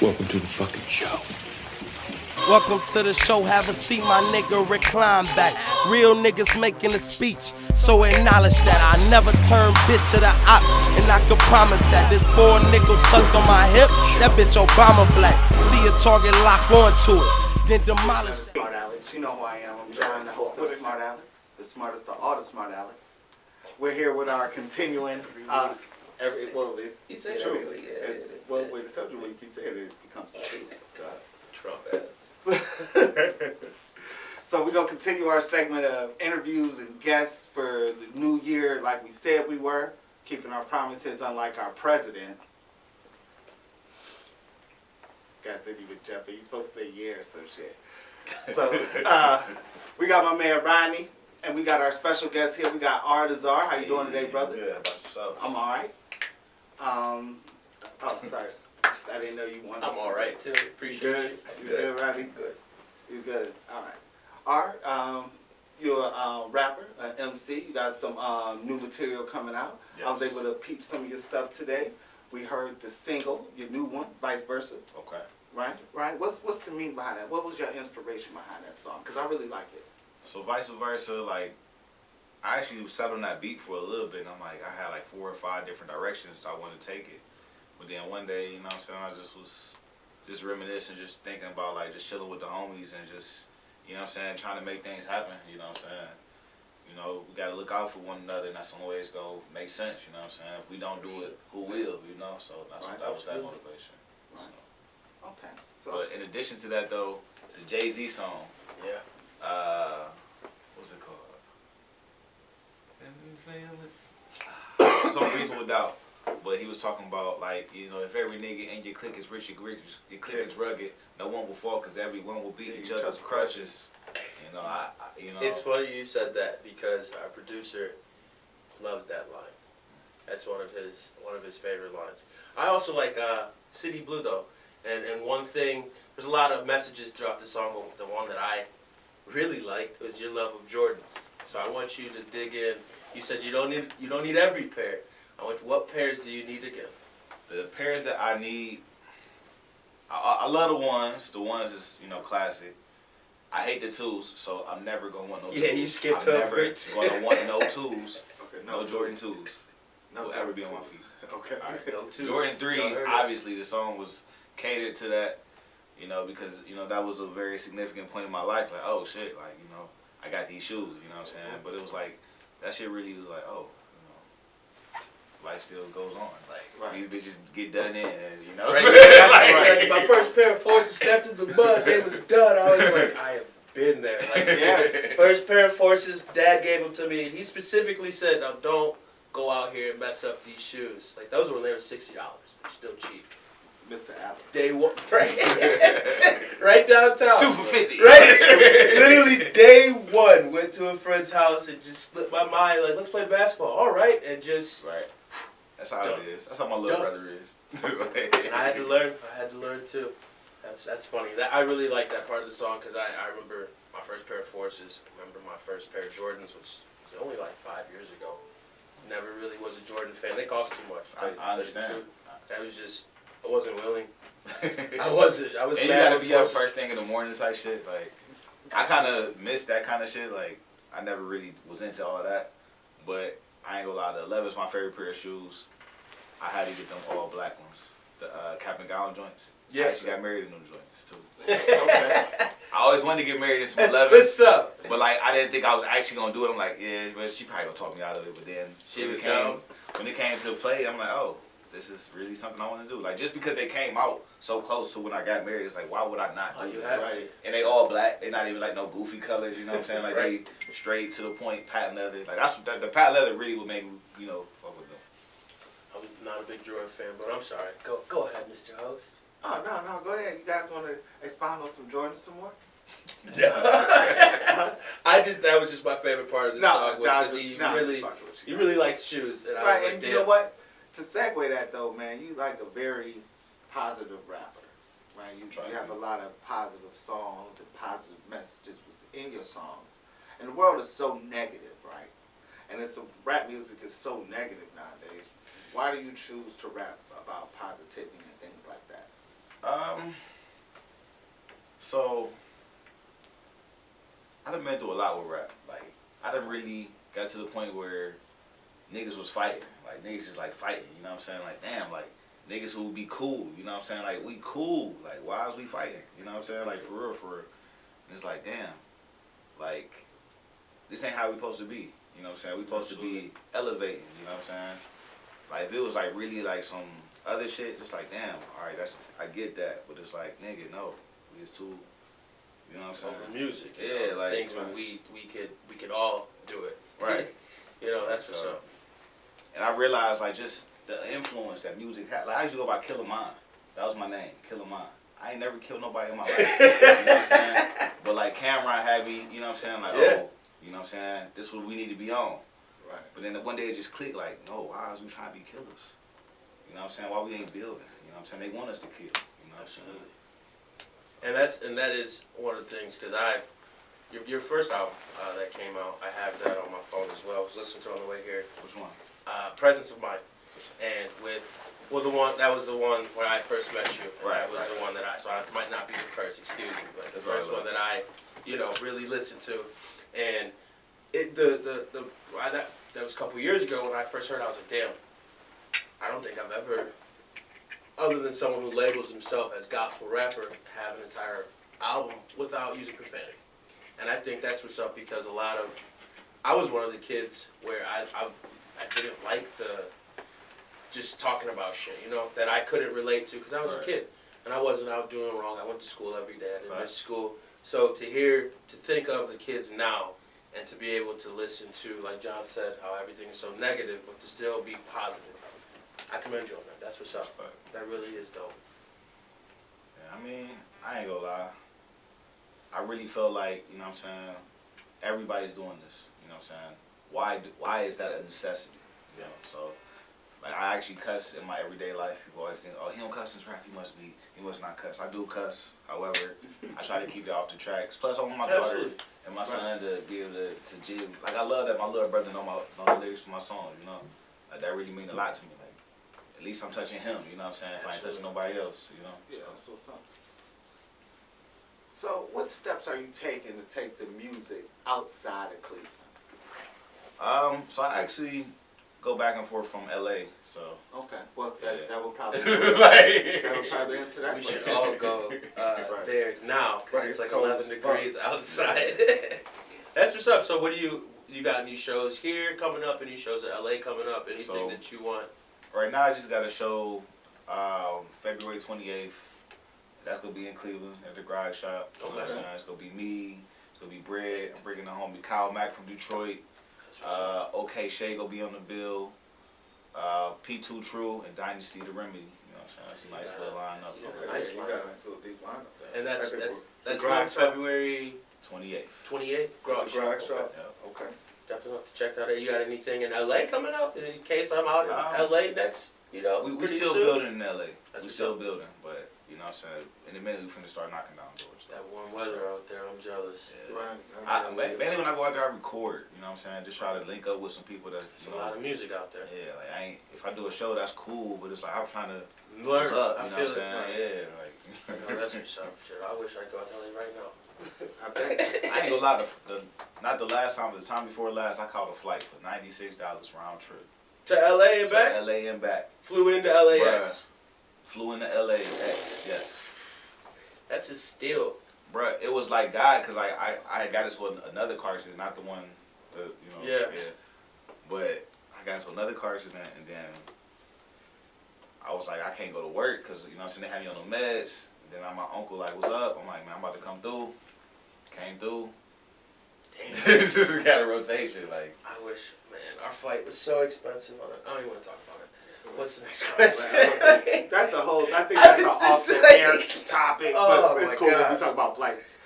Welcome to the fucking show. Welcome to the show, have a seat, my nigga, recline back. Real niggas making a speech, so acknowledge that I never turn bitch to the ops. And I can promise that this 4 nickel tucked on my hip, that bitch Obama black. See a target, lock onto it, then demolish it. Smartalecs, you know who I am. I'm John, the host of Smartalecs, the smartest of all the Smartalecs. We're here with our continuing, It's true. Every week, yeah. Well, I told you when you keep saying it becomes true. Trump ass. So we're going to continue our segment of interviews and guests for the new year like we said we were, keeping our promises unlike our president. Guys said he was Jeffy. He's supposed to say yeah or some shit. So we got my man Rodney, and we got our special guest here. We got RTHECZAR. How you doing today, brother? Good. How about yourself? I'm all right. Oh, sorry. I didn't know you wanted. I'm all right too. Appreciate Good. you. You good, Rodney? Good. You good? All right. Art, you're a rapper, an MC. You got some new material coming out. Yes. I was able to peep some of your stuff today. We heard the single, your new one, Vice Versa. Okay. Right. What's the meaning behind that? What was your inspiration behind that song? Because I really like it. So vice versa, like I actually sat on that beat for a little bit, and I'm like, I had like 4 or 5 different directions I wanted to take it. But then one day, you know what I'm saying, I just was just reminiscing, just thinking about like just chilling with the homies and just, you know what I'm saying, trying to make things happen, you know what I'm saying. You know, we gotta look out for one another, and that's the only way it's gonna make sense, you know what I'm saying. If we don't do it, who will, you know? So that was that motivation. Right. So. Okay. So But in addition to that though, it's a Jay-Z song. Yeah. What's it called? Some Reasonable Doubt. But he was talking about, like, you know, if every nigga in your clique is rich, your clique is rugged, no one will fall because everyone will beat each other's crutches. You know, you know. It's funny you said that because our producer loves that line. That's one of his favorite lines. I also like City Blue though, and one thing, there's a lot of messages throughout the song, but the one that I really liked was your love of Jordans. So I want you to dig in. You said you don't need every pair. What pairs do you need to get? The pairs that I need, I love the ones is, you know, classic. I hate the twos, so I'm never gonna want no twos. Yeah, you skipped I'm over never it. gonna want no twos. okay, No Jordan twos. No Will ever be on my feet. Okay. All right. No twos. Jordan Y'all 3s, heard it. obviously the song was catered to that, you know, because, you know, that was a very significant point in my life. Like, oh shit, like, you know, I got these shoes, you know what I'm saying? But it was like, that shit really was like, oh, you know, life still goes on. Like, these bitches get done in, you know? Like, my first pair of forces stepped in the mud, they was done. I was like, I have been there. Like, yeah. First pair of forces, Dad gave them to me, and he specifically said, now don't go out here and mess up these shoes. Like, those were when they were $60. They're still cheap. Mr. Apple. Day one, right? Right downtown. 2 for $50. Right? Literally day one, went to a friend's house and just slipped my mind, like, let's play basketball. All right. And just... Right. That's how it is. That's how my little brother is. And I had to learn. Too. That's funny. I really like that part of the song because I remember my first pair of Forces. I remember my first pair of Jordans, which was only like 5 years ago. Never really was a Jordan fan. They cost too much. I understand. That was just, I wasn't willing. I was and mad. You gotta be up first thing in the morning type shit. Like, I kind of missed that kind of shit. Like, I never really was into all of that. But I ain't gonna lie, the 11's my favorite pair of shoes. I had to get them all black ones. The cap and gown joints. Yeah. I actually got married in them joints too. Okay. I always wanted to get married in some That's 11's. what's up. But like, I didn't think I was actually gonna do it. I'm like, yeah, but she probably gonna talk me out of it. But then when it came to play, I'm like, oh, this is really something I want to do. Like, just because they came out so close to when I got married, it's like, why would I not do this? Right. And they all black. They not even like no goofy colors. You know what I'm saying? Like Right. they straight to the point, patent leather. Like that's the patent leather really would make me, you know, fuck with them. I'm not a big Jordan fan, but I'm sorry. Go ahead, Mr. Host. Oh, no, go ahead. You guys want to expound on some Jordan some more? That was just my favorite part of the song, which is he really likes shoes, and I was like, and damn. you know what? To segue that though, man, you like a very positive rapper, right? You have a lot of positive songs and positive messages in your songs, and the world is so negative, right? And rap music is so negative nowadays. Why do you choose to rap about positivity and things like that? So I done been through a lot with rap. Like I done really got to the point where niggas was fighting. Like niggas just like fighting. You know what I'm saying? Like damn, like niggas who would be cool. You know what I'm saying? Like we cool. Like why is we fighting? You know what I'm saying? Like for real, for real. And it's like damn, like this ain't how we supposed to be. You know what I'm saying? We supposed to be elevating. You know what I'm saying? Like if it was like really like some other shit, just like damn, all right, that's I get that, but it's like nigga, no, we just too. You know what I'm saying? Over music, yeah, like things when we could all do it. Right. You know, that's what's up. And I realized like just the influence that music had. Like I used to go by Killer Mine. That was my name, Killer Mine. I ain't never killed nobody in my life. You know what I'm saying? But like Cameron had me, you know what I'm saying? Like, oh, you know what I'm saying? This is what we need to be on. Right. But then one day it just clicked like, no, why is we trying to be killers? You know what I'm saying? Why we ain't building? You know what I'm saying? They want us to kill. You know what I'm saying? And that is one of the things, because your first album that came out, I have that on my phone as well. I was listening to it on the way here. Which one? Presence of Mind. And that was the one where I first met you. And that was the one that so I might not be the first, excuse me, but the first one that I, really listened to. And that was a couple years ago when I first heard it, I was like, damn, I don't think I've ever, other than someone who labels himself as gospel rapper, have an entire album without using profanity. And I think that's what's up, because I was one of the kids where I didn't like the just talking about shit, that I couldn't relate to, because I was a kid and I wasn't out doing wrong. I went to school every day. I didn't miss school. So to think of the kids now and to be able to listen to, like John said, how everything is so negative, but to still be positive, I commend you on that. That's what's up. That really is dope. Yeah, I mean, I ain't gonna lie. I really feel like, you know what I'm saying, everybody's doing this. You know what I'm saying? Why is that a necessity? You know, so like I actually cuss in my everyday life. People always think, oh, he don't cuss in rap, he must not cuss. I do cuss. However, I try to keep it off the tracks. Plus I want my daughter and my son to be able to jig. Like I love that my little brother know the lyrics to my songs, Like that really mean a lot to me. Like at least I'm touching him, you know what I'm saying? If I ain't touching nobody else, Yeah, that's what's up. So what steps are you taking to take the music outside of Cleveland? So I actually go back and forth from LA, so. Okay, well that would probably answer that We question. should all go there now, because it's like 11 degrees outside. That's what's up. So what do you got any shows here coming up, any shows in LA coming up, anything that you want? Right now I just got a show February 28th. That's going to be in Cleveland at the Garage Shop. You know what I'm saying? It's going to be me, it's going to be Bread, I'm bringing the homie Kyle Mack from Detroit. OK Shay gonna be on the bill. P2 True and Dynasty the Remedy. You know what I'm saying? That's a nice little lineup. Nice You got a nice little deep lineup there. And that's on February 28th. 28th. Garage Shop. Yeah. Okay. Definitely have to check that out. You got anything in LA coming up? In case I'm out in LA next, we still soon? building in LA. That's we still building, but you know what I'm saying? In a minute we finna start knocking down doors. That warm weather out there, I'm jealous. Yeah. Right. Mainly when I go out there I record, you know what I'm saying? Just try to link up with some people that's There's a lot of music out there. Yeah, like if I do a show that's cool, but it's like I'm trying to learn. what's up, I you know feel what I'm saying? it. Yeah, like That's what's up. Shit, I wish I could go out to LA right now. I bet. I ain't gonna lie, not the last time, but the time before last, I caught a flight for $96 round trip. To LA and To back? LA and back. Flew into LAX. Flew into LAX, yes. That's a steal. Bruh, it was like God, cause I had got into another car accident, not the one, Yeah. But I got into another car accident, and then I was like, I can't go to work, cause you know what I'm saying, they had me on the meds. And then my uncle like, what's up? I'm like, man, I'm about to come through. Came through. Damn. This is kind of rotation, like. I wish, man, our flight was so expensive on it. I don't even want to talk about it. What's the next question? That's a whole. I think that's an off the air topic, Oh, but it's my cool when God. we talk about flights.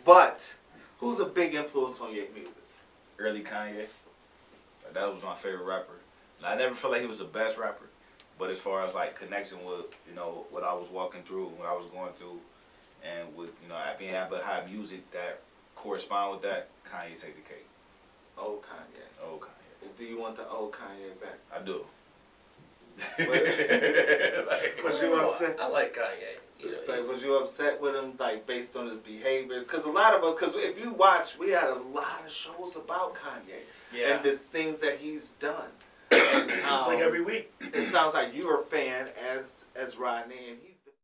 But who's a big influence on your music? Early Kanye. Like, that was my favorite rapper. And I never felt like he was the best rapper, but as far as like connection with what I was walking through, what I was going through, and with being able to have music that correspond with that, Kanye take the cake. Old Kanye. Old Kanye. Do you want the old Kanye back? I do. What you want to say? I like Kanye. Was you upset with him, like, based on his behaviors? Because a lot of us, because if you watch, we had a lot of shows about Kanye. Yeah. And there's things that he's done. And, It's like every week. it sounds like you're a fan as Rodney, and he's